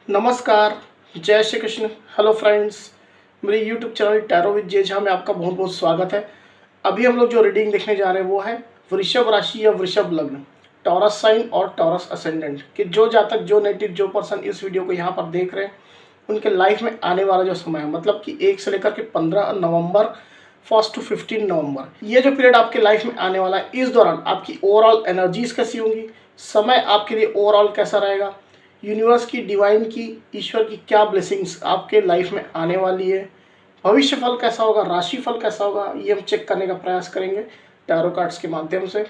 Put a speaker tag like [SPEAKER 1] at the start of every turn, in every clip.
[SPEAKER 1] नमस्कार, जय Shri Krishna. Hello friends, मेरे YouTube channel tarot with J Jha में आपका बहुत बहुत स्वागत है। अभी हम लोग जो रीडिंग देखने जा रहे हैं वो है वृषभ राशि या वृषभ लग्न, टॉरस साइन और टॉरस असेंडेंट कि जो जातक, जो नेटिव, जो पर्सन इस वीडियो को यहाँ पर देख रहे हैं उनके लाइफ में आने वाला जो समय है, मतलब कि 1 से लेकर के 15 नवंबर 1 to 15 नवंबर, ये जो पीरियड आपके लाइफ में आने वाला है, इस दौरान आपकी ओवरऑल एनर्जीज कैसी होंगी, समय आपके लिए ओवरऑल कैसा रहेगा, यूनिवर्स की, डिवाइन की, ईश्वर की क्या ब्लेसिंग्स आपके लाइफ में आने वाली है, भविष्य फल कैसा होगा, राशि फल कैसा होगा, ये हम चेक करने का प्रयास करेंगे टैरो कार्ड्स के माध्यम से।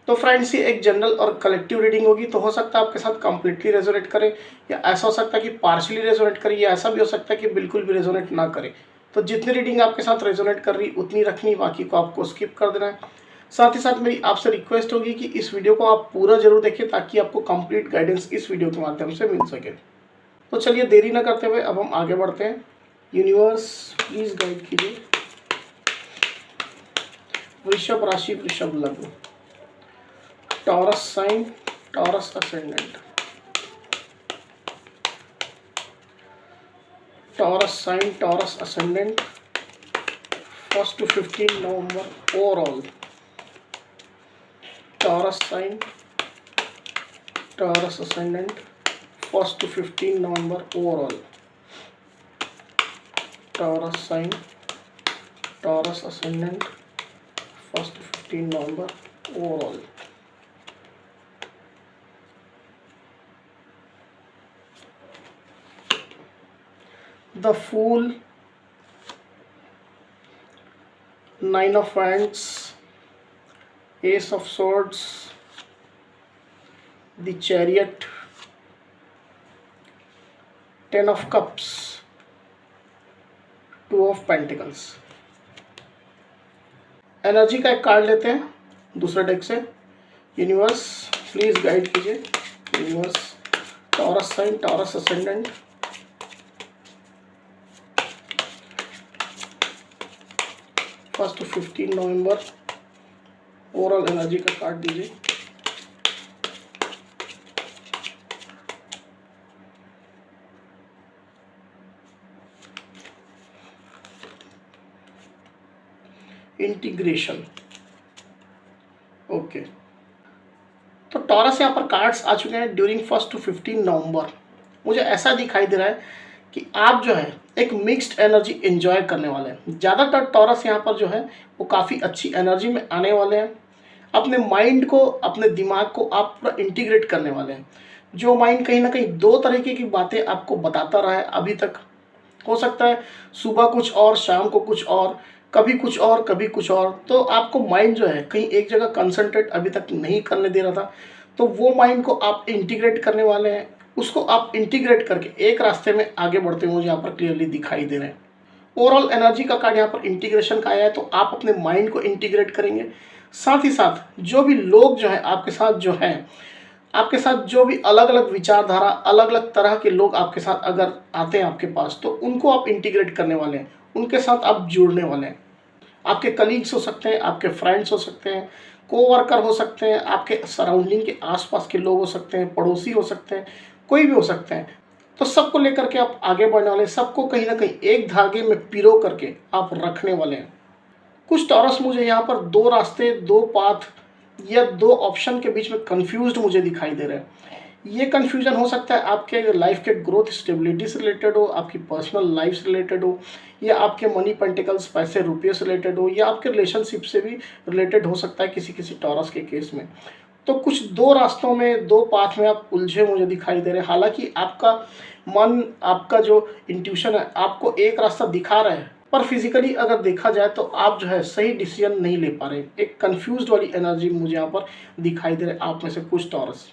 [SPEAKER 1] तो फ्रेंड्स, ये एक जनरल और कलेक्टिव रीडिंग होगी, तो हो सकता है आपके साथ कंप्लीटली रेजोनेट करे, या ऐसा हो सकता है कि पार्शियली रेजोनेट करे, या ऐसा भी हो सकता है कि बिल्कुल भी रेजोनेट ना करे। तो जितनी रीडिंग आपके साथ रेजोनेट कर रही उतनी रखनी, बाकी को आपको स्किप कर देना है। साथ ही साथ मेरी आपसे रिक्वेस्ट होगी कि इस वीडियो को आप पूरा जरूर देखिए ताकि आपको कंप्लीट गाइडेंस इस वीडियो के माध्यम से मिल सके। तो चलिए देरी ना करते हुए अब हम आगे बढ़ते हैं। यूनिवर्स प्लीज गाइड कीजिए वृषभ राशि, वृषभ लग्न, Taurus sign, Taurus ascendant, Taurus sign, Taurus ascendant 1 to 15 November overall, Taurus sign, Taurus ascendant 1 to 15 November overall, Taurus sign, Taurus ascendant 1 to 15 November overall. The Fool, 9 of Wands, Ace of Swords, the Chariot, 10 of Cups, 2 of Pentacles। Energy का एक card लेते हैं दूसरे deck से। Universe please guide कीजिए। Universe, Taurus sign, Taurus ascendant, first to 15 November overall energy का card दीजिए। Integration, okay. तो टॉरस यहाँ पर कार्ड्स आ चुके हैं ड्यूरिंग 1 to 15 नवंबर। मुझे ऐसा दिखाई दे रहा है कि आप जो है एक मिक्स्ड एनर्जी एंजॉय करने वाले हैं। ज़्यादातर टॉरस यहाँ पर जो है वो काफ़ी अच्छी एनर्जी में आने वाले हैं। अपने माइंड को, अपने दिमाग को आप पूरा इंटीग्रेट करने वाले हैं। जो माइंड कहीं ना कहीं दो तरीके की बातें आपको बताता रहा है अभी तक, हो सकता है सुबह कुछ और, शाम को कुछ और, कभी कुछ और, कभी कुछ और, तो आपको माइंड जो है कहीं एक जगह कंसंट्रेट अभी तक नहीं करने दे रहा था। तो वो माइंड को आप इंटीग्रेट करने वाले हैं। उसको आप इंटीग्रेट करके एक रास्ते में आगे बढ़ते हुए मुझे यहाँ पर क्लियरली दिखाई दे रहे हैं। ओवरऑल एनर्जी का कार्ड यहाँ पर इंटीग्रेशन का आया है, तो आप अपने माइंड को इंटीग्रेट करेंगे। साथ ही साथ जो भी लोग जो हैं आपके साथ जो हैं, आपके साथ जो भी अलग अलग विचारधारा, अलग अलग तरह के लोग आपके साथ अगर आते हैं आपके पास, तो उनको आप इंटीग्रेट करने वाले हैं, उनके साथ आप जुड़ने वाले हैं। आपके कलीग्स हो सकते हैं, आपके फ्रेंड्स हो सकते हैं, कोवर्कर हो सकते हैं, आपके सराउंडिंग के आसपास के लोग हो सकते हैं, पड़ोसी हो सकते हैं, कोई भी हो सकते हैं। तो सबको लेकर के आप आगे बढ़ने वाले हैं। सबको कहीं ना कहीं एक धागे में पिरो करके आप रखने वाले हैं। कुछ टॉरस मुझे यहाँ पर दो रास्ते, दो पाथ या दो ऑप्शन के बीच में कंफ्यूज्ड मुझे दिखाई दे रहे हैं। ये कंफ्यूजन हो सकता है आपके लाइफ के ग्रोथ, स्टेबिलिटी से रिलेटेड हो, आपकी पर्सनल लाइफ से रिलेटेड हो, या आपके मनी पेंटिकल्स, पैसे रुपये से रिलेटेड हो, या आपके रिलेशनशिप से भी रिलेटेड हो सकता है किसी किसी टॉरस के केस में। तो कुछ दो रास्तों में, दो पाथ में आप उलझे मुझे दिखाई दे रहे हैं। हालांकि आपका मन, आपका जो इंट्यूशन है आपको एक रास्ता दिखा रहा है, पर फिजिकली अगर देखा जाए तो आप जो है सही डिसीजन नहीं ले पा रहे। एक कंफ्यूज्ड वाली एनर्जी मुझे यहाँ पर दिखाई दे रही है आप में से कुछ टॉरस।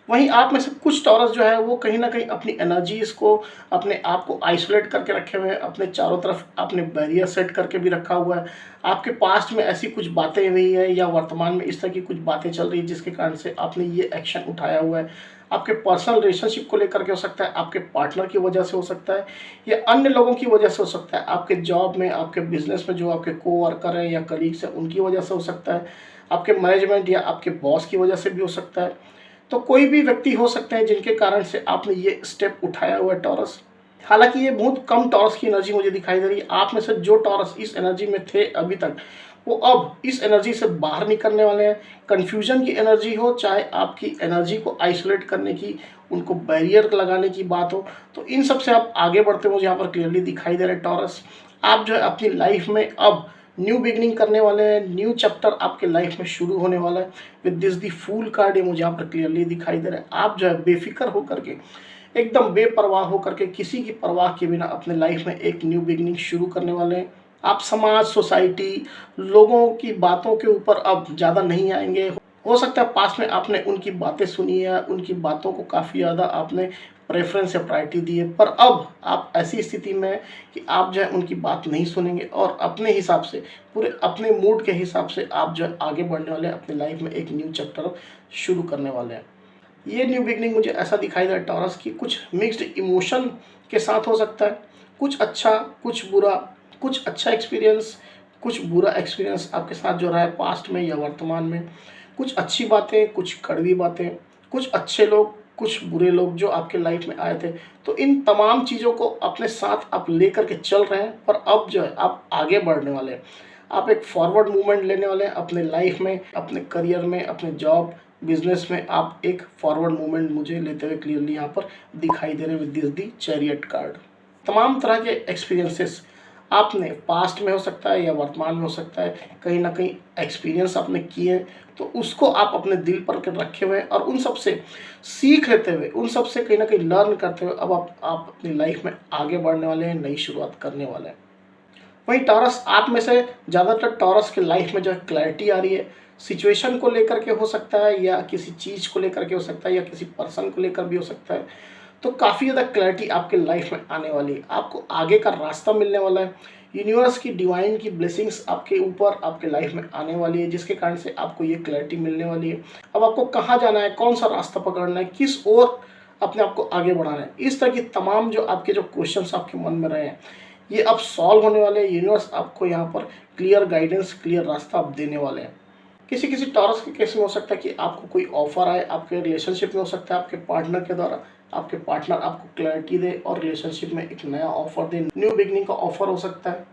[SPEAKER 1] वहीं आप में से कुछ टॉरस जो है वो कहीं ना कहीं अपनी एनर्जीज को, अपने आप को आइसोलेट करके रखे हुए हैं। अपने चारों तरफ आपने बैरियर सेट करके भी रखा हुआ है। आपके पास्ट में ऐसी कुछ बातें हुई है या वर्तमान में इस तरह की कुछ बातें चल रही है जिसके कारण से आपने ये एक्शन उठाया हुआ है। आपके पर्सनल रिलेशनशिप को लेकर के हो सकता है, आपके पार्टनर की वजह से हो सकता है, या अन्य लोगों की वजह से हो सकता है। आपके जॉब में, आपके बिजनेस में जो आपके कोवर्कर हैं या कलीग्स हैं उनकी वजह से हो सकता है। आपके मैनेजमेंट या आपके बॉस की वजह से भी हो सकता है। तो कोई भी व्यक्ति हो सकते हैं जिनके कारण से आपने ये स्टेप उठाया हुआ है टॉरस। हालांकि ये बहुत कम टॉरस की एनर्जी मुझे दिखाई दे रही है। आप में से जो टॉरस इस एनर्जी में थे अभी तक, वो अब इस एनर्जी से बाहर निकलने वाले हैं। कन्फ्यूजन की एनर्जी हो, चाहे आपकी एनर्जी को आइसोलेट करने की, उनको बैरियर लगाने की बात हो, तो इन सब से आप आगे बढ़ते मुझे यहाँ पर क्लियरली दिखाई दे रहे हैं टॉरस। आप जो है अपनी लाइफ में अब न्यू बिगनिंग करने वाले हैं, न्यू चैप्टर आपके लाइफ में शुरू होने वाला है। With this the fool card ये मुझे यहाँ पर क्लियरली दिखाई दे रहा है। आप जो है बेफिक्र होकर के, एकदम बेपरवाह होकर के, किसी की परवाह के बिना अपने लाइफ में एक न्यू बिगनिंग शुरू करने वाले हैं। आप समाज, सोसाइटी, लोगों की बातों के ऊपर अब ज़्यादा नहीं आएंगे। हो सकता है पास्ट में आपने उनकी बातें सुनी है, उनकी बातों को काफ़ी ज़्यादा आपने प्रेफरेंस या प्रायोरिटी दी है, पर अब आप ऐसी स्थिति में हैं कि आप जो है उनकी बात नहीं सुनेंगे और अपने हिसाब से, पूरे अपने मूड के हिसाब से आप जो है आगे बढ़ने वाले हैं, अपनी लाइफ में एक न्यू चैप्टर शुरू करने वाले हैं। ये न्यू बिगनिंग मुझे ऐसा दिखाई दे रहा है टॉरस की कुछ मिक्स्ड इमोशन के साथ हो सकता है। कुछ अच्छा, कुछ बुरा, कुछ अच्छा एक्सपीरियंस, कुछ बुरा एक्सपीरियंस आपके साथ जो रहा है पास्ट में या वर्तमान में। कुछ अच्छी बातें, कुछ कड़वी बातें, कुछ अच्छे लोग, कुछ बुरे लोग जो आपके लाइफ में आए थे। तो इन तमाम चीज़ों को अपने साथ आप लेकर के चल रहे हैं, पर अब जो है आप आगे बढ़ने वाले हैं। आप एक फॉरवर्ड मूवमेंट लेने वाले हैं अपने लाइफ में, अपने करियर में, अपने जॉब बिजनेस में। आप एक फॉरवर्ड मूवमेंट मुझे लेते हुए क्लियरली यहाँ पर दिखाई दे रहे हैं with this the chariot card. तमाम तरह के एक्सपीरियंसेस आपने पास्ट में हो सकता है या वर्तमान में हो सकता है, कहीं ना कहीं एक्सपीरियंस आपने किए, तो उसको आप अपने दिल पर के रखे हुए हैं और उन सब से सीख लेते हुए, उन सब से कहीं ना कहीं लर्न करते हुए अब आप अपनी लाइफ में आगे बढ़ने वाले हैं, नई शुरुआत करने वाले हैं। वहीं टॉरस, आप में से ज़्यादातर टॉरस के लाइफ में जो क्लैरिटी आ रही है, सिचुएशन को लेकर के हो सकता है या किसी चीज़ को लेकर के हो सकता है या किसी पर्सन को लेकर भी हो सकता है। तो काफ़ी ज़्यादा क्लैरिटी आपके लाइफ में आने वाली है, आपको आगे का रास्ता मिलने वाला है। यूनिवर्स की, डिवाइन की ब्लेसिंग्स आपके ऊपर, आपके लाइफ में आने वाली है, जिसके कारण से आपको ये क्लैरिटी मिलने वाली है। अब आपको कहाँ जाना है, कौन सा रास्ता पकड़ना है, किस ओर अपने आप को आगे बढ़ाना है, इस तरह की तमाम जो आपके जो क्वेश्चंस आपके मन में रहे हैं, ये अब सॉल्व होने वाले हैं। यूनिवर्स आपको यहाँ पर क्लियर गाइडेंस, क्लियर रास्ता आप देने वाले हैं। किसी किसी टॉरस के केस में हो सकता है कि आपको कोई ऑफर आए, आपके रिलेशनशिप में हो सकता है आपके पार्टनर के द्वारा, आपके पार्टनर आपको क्लैरिटी दे और रिलेशनशिप में एक नया ऑफर दे, न्यू बिगनिंग का ऑफर हो सकता है।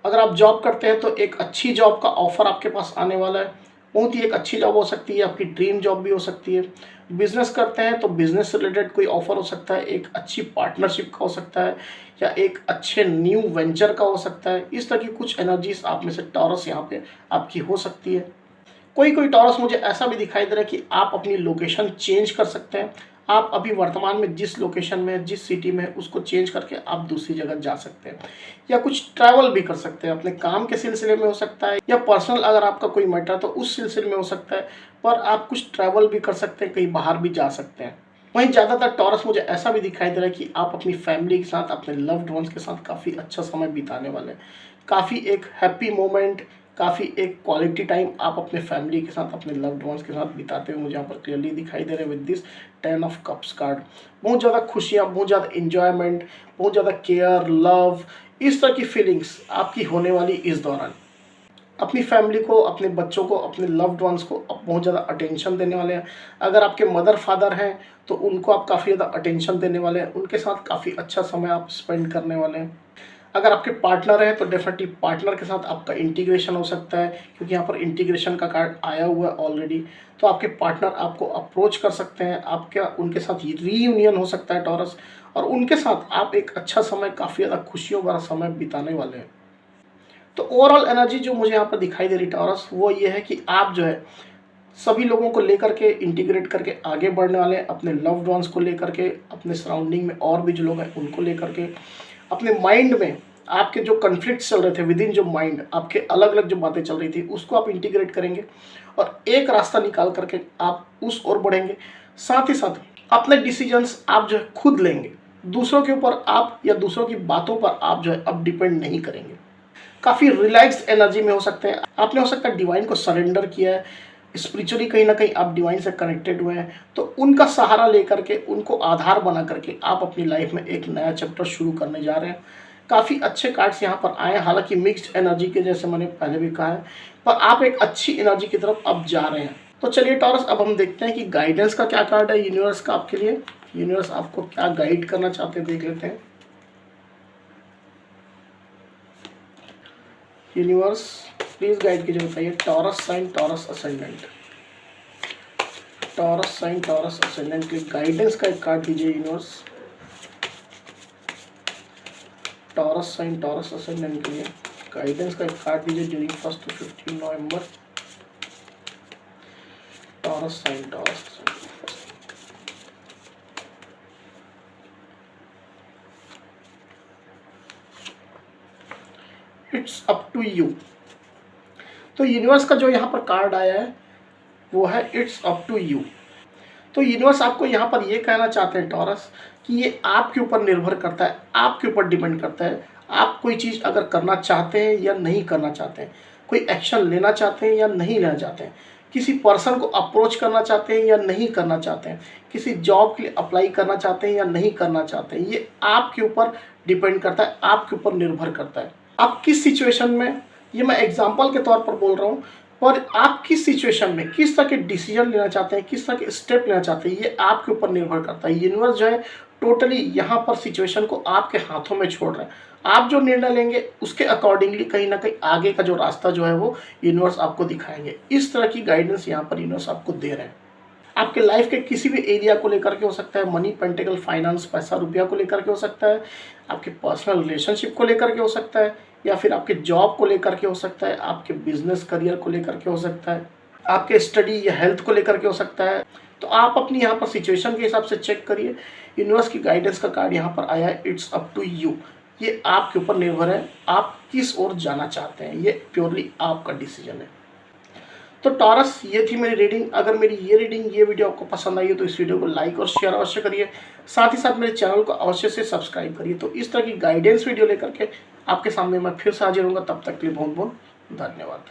[SPEAKER 1] अगर आप जॉब करते हैं तो एक अच्छी जॉब का ऑफर आपके पास आने वाला है, बहुत ही एक अच्छी जॉब हो सकती है, आपकी ड्रीम जॉब भी हो सकती है। बिजनेस करते हैं तो बिजनेस से रिलेटेड कोई ऑफर हो सकता है, एक अच्छी पार्टनरशिप का हो सकता है या एक अच्छे न्यू वेंचर का हो सकता है। इस तरह की कुछ एनर्जीज आप में से टॉरस यहाँ पे आपकी हो सकती है। कोई कोई टॉरस मुझे ऐसा भी दिखाई दे रहा है कि आप अपनी लोकेशन चेंज कर सकते हैं। आप अभी वर्तमान में जिस लोकेशन में, जिस सिटी में, उसको चेंज करके आप दूसरी जगह जा सकते हैं या कुछ ट्रैवल भी कर सकते हैं। अपने काम के सिलसिले में हो सकता है या पर्सनल अगर आपका कोई मैटर तो उस सिलसिले में हो सकता है, पर आप कुछ ट्रैवल भी कर सकते हैं, कहीं बाहर भी जा सकते हैं। वहीं ज़्यादातर टॉरस मुझे ऐसा भी दिखाई दे रहा है कि आप अपनी फैमिली के साथ, अपने लव्ड वंस के साथ काफ़ी अच्छा समय बिताने वाले हैं। काफ़ी एक हैप्पी मोमेंट, काफ़ी एक क्वालिटी टाइम आप अपने फैमिली के साथ, अपने लव्ड वंस के साथ बिताते हुए मुझे यहाँ पर क्लियरली दिखाई दे रहे हैं with this 10 of cups card. बहुत ज़्यादा खुशियाँ, बहुत ज़्यादा इंजॉयमेंट, बहुत ज़्यादा केयर, लव, इस तरह की फीलिंग्स आपकी होने वाली इस दौरान। अपनी फैमिली को, अपने बच्चों को, अपने लव्ड वंस को आप बहुत ज़्यादा अटेंशन देने वाले हैं। अगर आपके मदर फादर हैं तो उनको आप काफ़ी ज़्यादा अटेंशन देने वाले हैं, उनके साथ काफ़ी अच्छा समय आप स्पेंड करने वाले हैं। अगर आपके पार्टनर है तो डेफिनेटली पार्टनर के साथ आपका इंटीग्रेशन हो सकता है, क्योंकि यहाँ पर इंटीग्रेशन का कार्ड आया हुआ है ऑलरेडी। तो आपके पार्टनर आपको अप्रोच कर सकते हैं, आपका उनके साथ रीयूनियन हो सकता है टॉरस, और उनके साथ आप एक अच्छा समय, काफ़ी ज़्यादा खुशियों भरा समय बिताने वाले हैं। तो ओवरऑल एनर्जी जो मुझे यहाँ पर दिखाई दे रही टॉरस, वो ये है कि आप जो है सभी लोगों को लेकर के इंटीग्रेट करके आगे बढ़ने वाले हैं। अपने लव्ड वंस को लेकर के, अपने सराउंडिंग में और भी जो लोग हैं उनको लेकर के, अपने माइंड में आपके जो कन्फ्लिक्ट्स चल रहे थे, विद इन जो माइंड आपके अलग अलग जो बातें चल रही थी, उसको आप इंटीग्रेट करेंगे और एक रास्ता निकाल करके आप उस ओर बढ़ेंगे। साथ ही साथ अपने डिसीजंस आप जो है खुद लेंगे, दूसरों के ऊपर आप या दूसरों की बातों पर आप जो है अब डिपेंड नहीं करेंगे। काफ़ी रिलैक्स्ड एनर्जी में हो सकते हैं। आपने हो सकता है डिवाइन को सरेंडर किया है, स्पिरिचुअली कहीं ना कहीं आप डिवाइन से कनेक्टेड हुए हैं, तो उनका सहारा लेकर के, उनको आधार बना करके आप अपनी लाइफ में एक नया चैप्टर शुरू करने जा रहे हैं। काफ़ी अच्छे कार्ड्स यहाँ पर आए हैं, हालांकि मिक्स्ड एनर्जी के, जैसे मैंने पहले भी कहा है, पर आप एक अच्छी एनर्जी की तरफ अब जा रहे हैं। तो चलिए टॉरस, अब हम देखते हैं कि गाइडेंस का क्या कार्ड है यूनिवर्स का आपके लिए। यूनिवर्स आपको क्या गाइड करना चाहते हैं, देख लेते हैं। यूनिवर्स प्लीज गाइड कीजिए, बताइए। Taurus sign, Taurus ascendant, Taurus sign, Taurus ascendant के गाइडेंस का एक कार्ड दीजिए universe. Taurus sign, Taurus ascendant के लिए गाइडेंस का एक कार्ड दीजिए ड्यूरिंग 1 to 15 नवंबर। Taurus sign, Taurus it's up to you. तो यूनिवर्स का जो यहाँ पर कार्ड आया है वो है इट्स अप टू यू। तो यूनिवर्स आपको यहाँ पर ये कहना चाहते हैं टॉरस कि ये आपके ऊपर निर्भर करता है, आपके ऊपर डिपेंड करता है। आप कोई चीज़ अगर करना चाहते हैं या नहीं करना चाहते हैं, कोई एक्शन लेना चाहते हैं या नहीं लेना चाहते हैं, किसी पर्सन को अप्रोच करना चाहते हैं या नहीं करना चाहते हैं, किसी जॉब के लिए अप्लाई करना चाहते हैं या नहीं करना चाहते हैं, ये आपके ऊपर डिपेंड करता है, आपके ऊपर निर्भर करता है। आप किस सिचुएशन में, ये मैं एग्जाम्पल के तौर पर बोल रहा हूँ, और आप किस सिचुएशन में किस तरह के डिसीजन लेना चाहते हैं, किस तरह के स्टेप लेना चाहते हैं, ये आपके ऊपर निर्भर करता है। यूनिवर्स जो है टोटली यहाँ पर सिचुएशन को आपके हाथों में छोड़ रहा है। आप जो निर्णय लेंगे उसके अकॉर्डिंगली कहीं ना कहीं आगे का जो रास्ता जो है वो यूनिवर्स आपको दिखाएंगे। इस तरह की गाइडेंस यहाँ पर यूनिवर्स आपको दे रहे हैं। आपके लाइफ के किसी भी एरिया को लेकर के हो सकता है, मनी, पेंटिकल, फाइनेंस, पैसा रुपया को लेकर के हो सकता है, आपके पर्सनल रिलेशनशिप को लेकर के हो सकता है, या फिर आपके जॉब को लेकर के हो सकता है, आपके बिजनेस करियर को लेकर के हो सकता है, आपके स्टडी या हेल्थ को लेकर के हो सकता है। तो आप अपनी यहाँ पर सिचुएशन के हिसाब से चेक करिए। यूनिवर्स की गाइडेंस का कार्ड यहाँ पर आया है इट्स अप टू यू। ये आपके ऊपर निर्भर है, आप किस ओर जाना चाहते हैं, ये प्योरली आपका डिसीजन है। तो टॉरस, ये थी मेरी रीडिंग। अगर मेरी ये रीडिंग, ये वीडियो आपको पसंद आई है तो इस वीडियो को लाइक और शेयर अवश्य करिए। साथ ही साथ मेरे चैनल को अवश्य से सब्सक्राइब करिए। तो इस तरह की गाइडेंस वीडियो लेकर के आपके सामने मैं फिर से हाजिर होऊंगा। तब तक के लिए बहुत बहुत धन्यवाद।